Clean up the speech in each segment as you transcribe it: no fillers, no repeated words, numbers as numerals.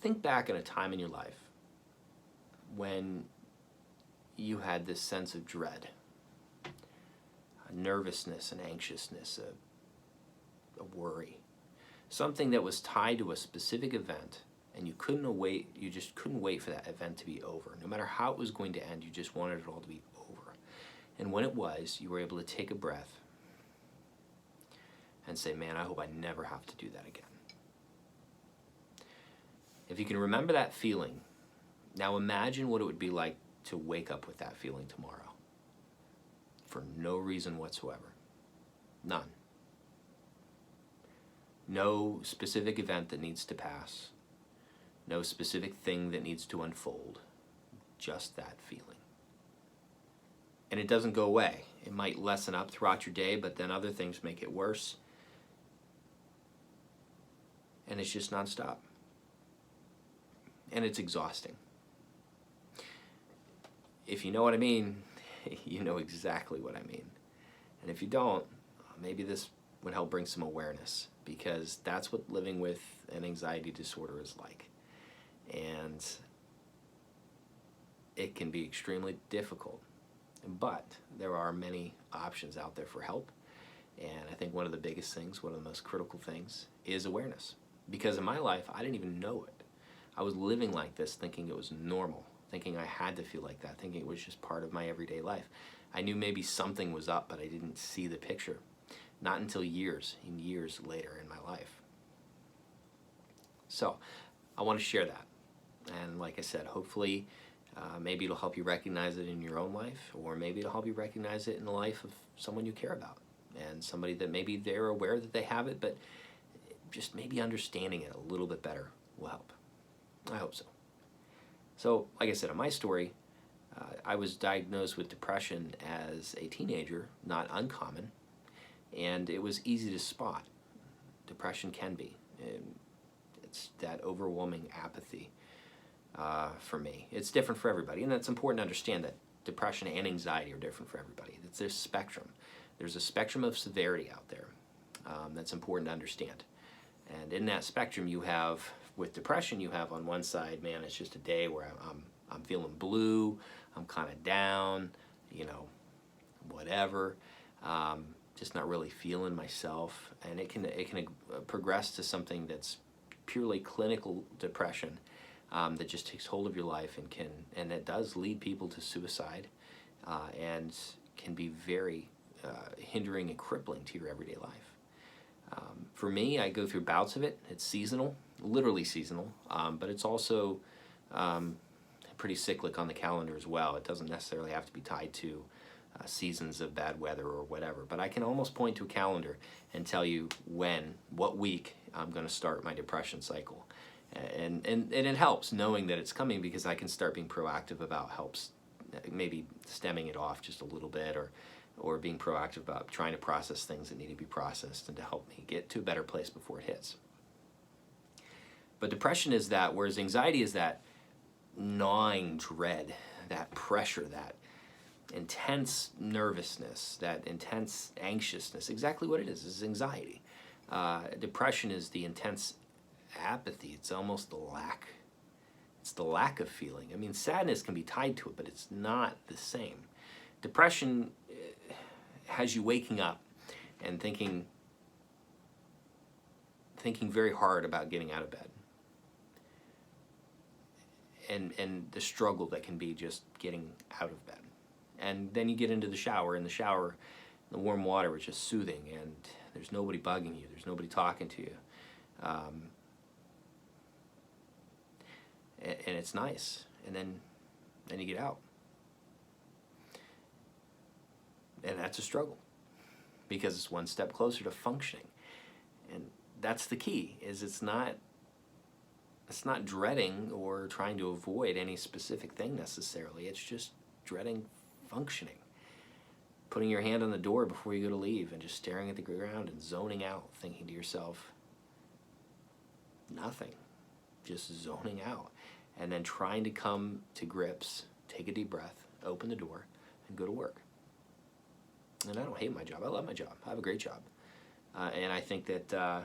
think back in a time in your life when you had this sense of dread, a nervousness, an anxiousness, a worry, something that was tied to a specific event, and you just couldn't wait for that event to be over. No matter how it was going to end, you just wanted it all to be over. And when it was, you were able to take a breath and say, man, I hope I never have to do that again. If you can remember that feeling, now imagine what it would be like to wake up with that feeling tomorrow for no reason whatsoever. None. No specific event that needs to pass. No specific thing that needs to unfold. Just that feeling. And it doesn't go away. It might lessen up throughout your day, but then other things make it worse. And it's just nonstop. And it's exhausting. If you know what I mean, you know exactly what I mean. And if you don't, maybe this would help bring some awareness, because that's what living with an anxiety disorder is like. And it can be extremely difficult. But there are many options out there for help. And I think one of the biggest things, one of the most critical things, is awareness. Because in my life, I didn't even know it. I was living like this, thinking it was normal, thinking I had to feel like that, thinking it was just part of my everyday life. I knew maybe something was up, but I didn't see the picture. Not until years and years later in my life. So I want to share that. And like I said, hopefully maybe it'll help you recognize it in your own life, or maybe it'll help you recognize it in the life of someone you care about, and somebody that maybe they're aware that they have it, but just maybe understanding it a little bit better will help. I hope so. So, like I said, in my story, I was diagnosed with depression as a teenager, not uncommon, and it was easy to spot. Depression can be. It's that overwhelming apathy for me. It's different for everybody, and it's important to understand that depression and anxiety are different for everybody. It's a spectrum. There's a spectrum of severity out there that's important to understand. And in that spectrum, you have, with depression, you have on one side, man, it's just a day where I'm feeling blue, I'm kind of down, whatever, just not really feeling myself, and it can progress to something that's purely clinical depression that just takes hold of your life and it does lead people to suicide and can be very hindering and crippling to your everyday life. For me, I go through bouts of it. It's seasonal, literally seasonal, but it's also pretty cyclic on the calendar as well. It doesn't necessarily have to be tied to seasons of bad weather or whatever, but I can almost point to a calendar and tell you what week I'm going to start my depression cycle. And it helps knowing that it's coming, because I can start being proactive about maybe stemming it off just a little bit, or being proactive about trying to process things that need to be processed and to help me get to a better place before it hits. But depression is that, whereas anxiety is that gnawing dread, that pressure, that intense nervousness, that intense anxiousness. Exactly what it is anxiety. Depression is the intense apathy. It's almost the lack of feeling. I mean, sadness can be tied to it, but it's not the same. Depression has you waking up and thinking very hard about getting out of bed, and the struggle that can be just getting out of bed. And then you get into the shower. In the shower, the warm water is just soothing, and there's nobody bugging you. There's nobody talking to you. And it's nice. And then you get out. And that's a struggle, because it's one step closer to functioning. And that's the key, is it's not dreading or trying to avoid any specific thing necessarily. It's just dreading functioning. Putting your hand on the door before you go to leave and just staring at the ground and zoning out, thinking to yourself, nothing. Just zoning out. And then trying to come to grips, take a deep breath, open the door, and go to work. And I don't hate my job. I love my job. I have a great job. And I think that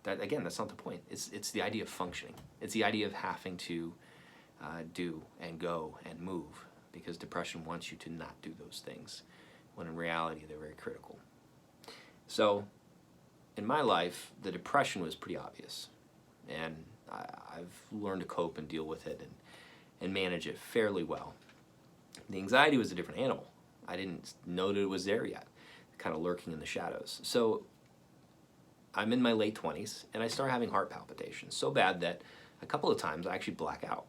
That, again, that's not the point. It's the idea of functioning. It's the idea of having to do and go and move, because depression wants you to not do those things, when in reality they're very critical. So in my life, the depression was pretty obvious, and I've learned to cope and deal with it and manage it fairly well. The anxiety was a different animal. I didn't know that it was there yet, kind of lurking in the shadows. So I'm in my late 20s, and I start having heart palpitations so bad that a couple of times I actually black out.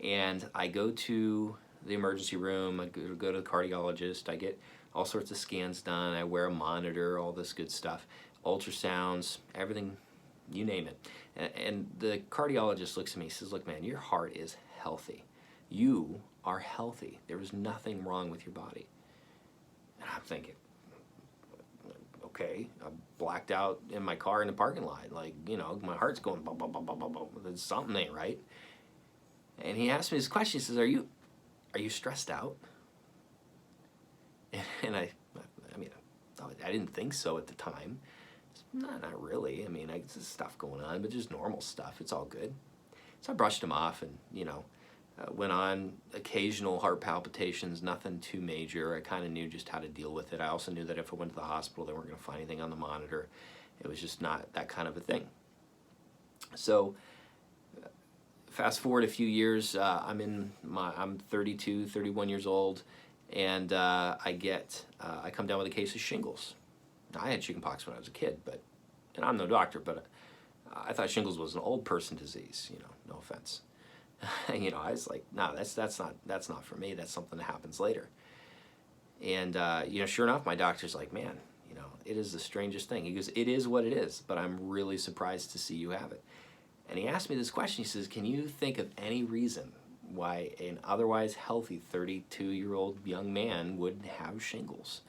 And I go to the emergency room, I go to the cardiologist, I get all sorts of scans done, I wear a monitor, all this good stuff, ultrasounds, everything, you name it. And the cardiologist looks at me and says, look, man, your heart is healthy. You are healthy. There is nothing wrong with your body. And I'm thinking, okay, I blacked out in my car in the parking lot. Like, you know, my heart's going, bum, bum, bum, bum, bum, bum. There's something ain't right. And he asked me this question. He says, are you stressed out? And I mean, I didn't think so at the time. Not really. I mean, there's stuff going on, but just normal stuff. It's all good. So I brushed him off and, you know, went on occasional heart palpitations, nothing too major. I kind of knew just how to deal with it. I also knew that if I went to the hospital, they weren't going to find anything on the monitor. It was just not that kind of a thing. So fast forward a few years, I'm 32, 31 years old, and I come down with a case of shingles. Now, I had chickenpox when I was a kid, and I'm no doctor, but I thought shingles was an old person disease. You know, no offense. You know, I was like, no, that's not for me. That's something that happens later. And you know, sure enough, my doctor's like, man, you know, it is the strangest thing. He goes, it is what it is, but I'm really surprised to see you have it. And he asked me this question. He says, can you think of any reason why an otherwise healthy 32-year-old young man would have shingles?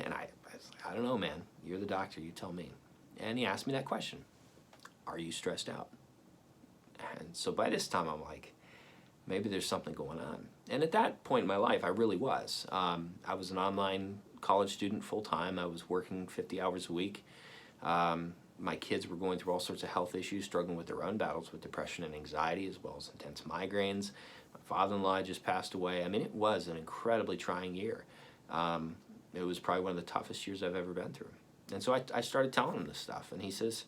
And I was like, I don't know, man. You're the doctor. You tell me. And he asked me that question. Are you stressed out? And so by this time, I'm like, maybe there's something going on. And at that point in my life, I really was. I was an online college student full-time. I was working 50 hours a week. My kids were going through all sorts of health issues, struggling with their own battles with depression and anxiety, as well as intense migraines. My father-in-law just passed away. I mean, it was an incredibly trying year. It was probably one of the toughest years I've ever been through. And so I started telling him this stuff, and he says,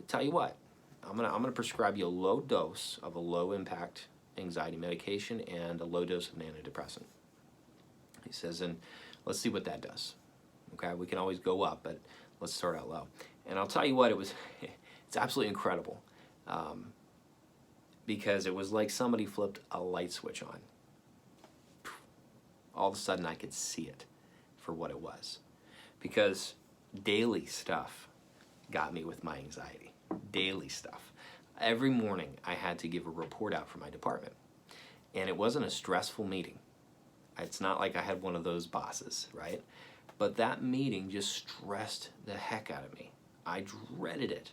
tell you what, I'm gonna prescribe you a low dose of a low-impact anxiety medication and a low dose of an antidepressant. He says, and let's see what that does. Okay, we can always go up, but let's start out low. And I'll tell you what, it's absolutely incredible, because it was like somebody flipped a light switch on. All of a sudden, I could see it for what it was, because daily stuff got me with my anxiety. Daily stuff. Every morning I had to give a report out for my department, and it wasn't a stressful meeting. It's not like I had one of those bosses, right? But that meeting just stressed the heck out of me. I dreaded it.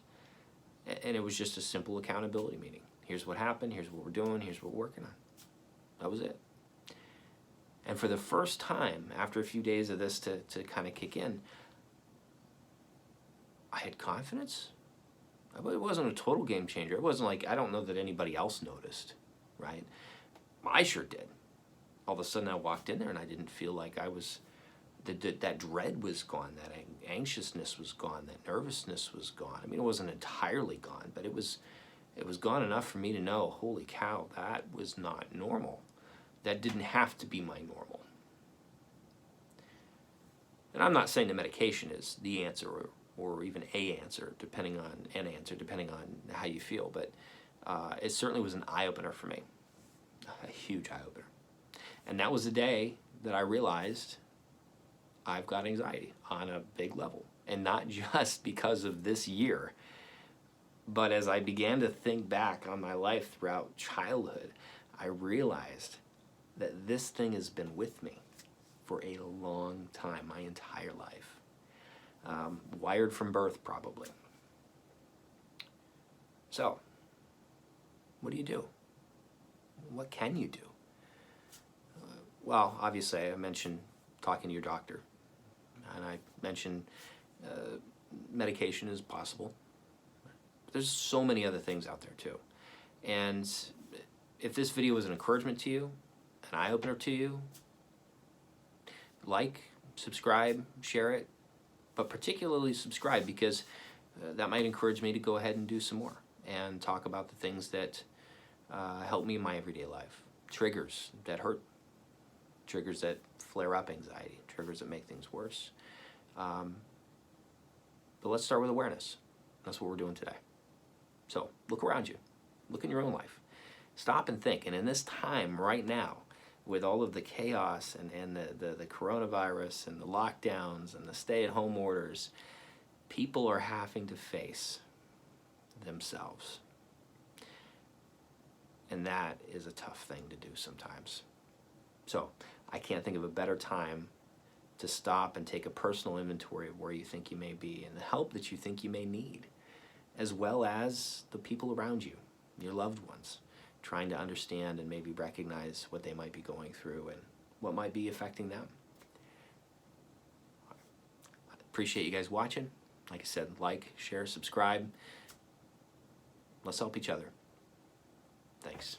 And it was just a simple accountability meeting. Here's what happened, here's what we're doing, here's what we're working on. That was it. And for the first time, after a few days of this to kind of kick in, I had confidence. It wasn't a total game changer. It wasn't like, I don't know that anybody else noticed, right? I sure did. All of a sudden I walked in there and I didn't feel like I was, that dread was gone, that anxiousness was gone, that nervousness was gone. I mean, it wasn't entirely gone, but it was gone enough for me to know, holy cow, that was not normal. That didn't have to be my normal. And I'm not saying the medication is the answer or even an answer, depending on how you feel. But it certainly was an eye-opener for me, a huge eye-opener. And that was the day that I realized I've got anxiety on a big level. And not just because of this year, but as I began to think back on my life throughout childhood, I realized that this thing has been with me for a long time, my entire life. Wired from birth, probably. So, what do you do? What can you do? Well, obviously, I mentioned talking to your doctor, and I mentioned medication is possible. There's so many other things out there too. And if this video was an encouragement to you, an eye-opener to you, like, subscribe, share it, but particularly subscribe, because that might encourage me to go ahead and do some more and talk about the things that help me in my everyday life. Triggers that hurt, triggers that flare up anxiety, triggers that make things worse. But let's start with awareness. That's what we're doing today. So look around you. Look in your own life. Stop and think. And in this time right now, with all of the chaos and the coronavirus and the lockdowns and the stay-at-home orders, people are having to face themselves. And that is a tough thing to do sometimes. So I can't think of a better time to stop and take a personal inventory of where you think you may be and the help that you think you may need, as well as the people around you, your loved ones, trying to understand and maybe recognize what they might be going through and what might be affecting them. I appreciate you guys watching. Like I said, like, share, subscribe. Let's help each other. Thanks.